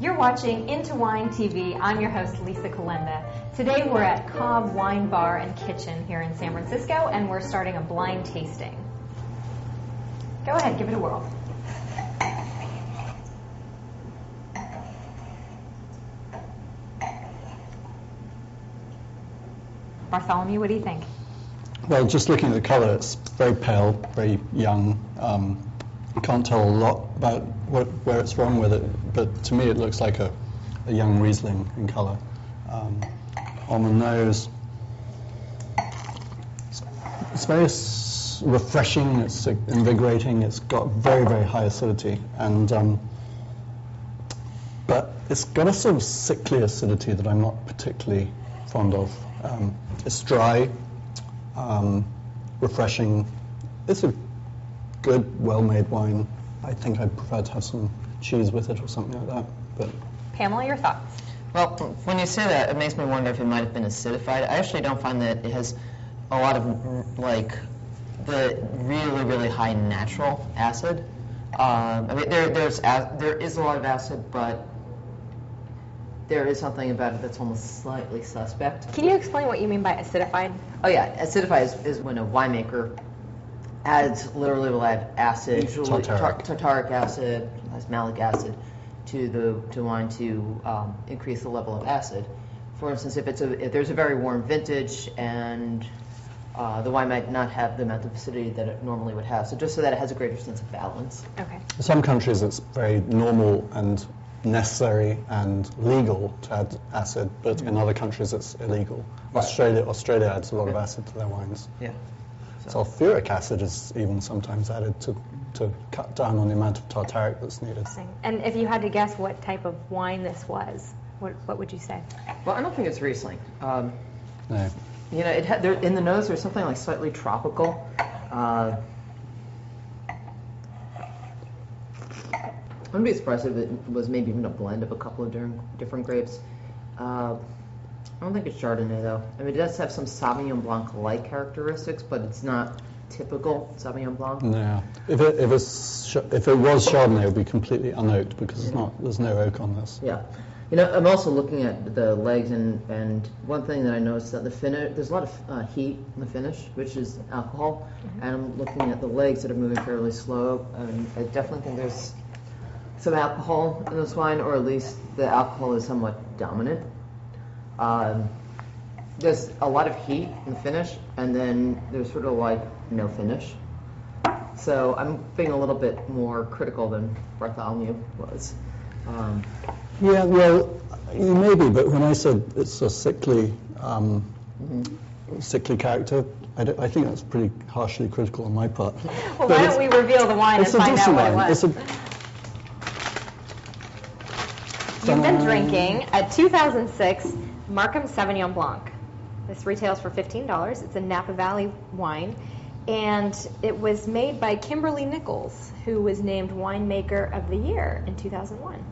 You're watching IntoWineTV. I'm your host, Lisa Kolenda. Today we're at Cobb Wine Bar and Kitchen here in San Francisco, and we're starting a blind tasting. Go ahead, give it a whirl. Bartholomew, what do you think? Well, just looking at the colour, it's very pale, very young. I can't tell a lot about where it's wrong with it, but to me it looks like a young Riesling in colour. On the nose, it's very refreshing, it's invigorating, it's got very, very high acidity, and but it's got a sort of sickly acidity that I'm not particularly fond of. It's dry, refreshing. It's a good, well-made wine. I think I'd prefer to have some cheese with it or something like that. But Pamela, your thoughts? Well, when you say that, it makes me wonder if it might have been acidified. I actually don't find that it has a lot of, like, the really, really high natural acid. I mean, there is a lot of acid, but there is something about it that's almost slightly suspect. Can you explain what you mean by acidified? Oh yeah, acidified is when a winemaker literally will add acid, usually tartaric acid, malic acid, to wine to increase the level of acid. For instance, if there's a very warm vintage and the wine might not have the amount of acidity that it normally would have, so just so that it has a greater sense of balance. Okay. In some countries it's very normal and necessary and legal to add acid, but in other countries it's illegal. Right. Australia adds a lot of acid to their wines. Yeah. Sulfuric acid is even sometimes added to cut down on the amount of tartaric that's needed. And if you had to guess what type of wine this was, what would you say? Well, I don't think it's Riesling. No. You know, in the nose there's something like slightly tropical. I wouldn't be surprised if it was maybe even a blend of a couple of different grapes. I don't think it's Chardonnay, though. I mean, it does have some Sauvignon Blanc-like characteristics, but it's not typical Sauvignon Blanc. No. If it was Chardonnay, it would be completely unoaked because there's no oak on this. Yeah. You know, I'm also looking at the legs, and one thing that I noticed that there's a lot of heat in the finish, which is alcohol, and I'm looking at the legs that are moving fairly slow, and I definitely think there's some alcohol in this wine, or at least the alcohol is somewhat dominant. There's a lot of heat in the finish, and then there's sort of like no finish. So I'm being a little bit more critical than Bartholomew was. Yeah, well, you may be, but when I said it's a sickly character, I think that's pretty harshly critical on my part. Well, why don't we reveal the wine and find out what it was? You've been drinking a 2006 Markham Sauvignon Blanc. This retails for $15. It's a Napa Valley wine, and it was made by Kimberlee Nicholls, who was named Winemaker of the Year in 2001.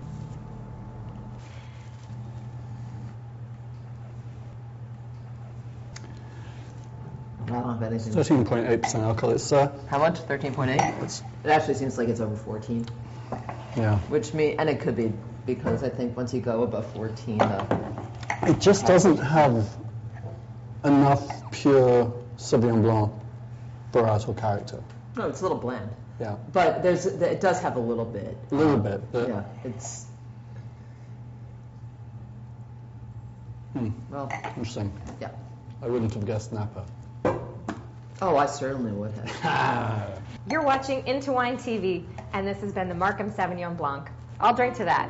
I don't have anything. 13.8% alcohol. It's how much? 13.8? It actually seems like it's over 14. Yeah. And it could be because I think once you go above 14, it just doesn't have enough pure Sauvignon Blanc varietal character. No, it's a little bland. Yeah. But it does have a little bit. A little bit. But yeah, it's... Well... Interesting. Yeah. I wouldn't have guessed Napa. Oh, I certainly would have. You're watching IntoWineTV, and this has been the Markham Sauvignon Blanc. I'll drink to that.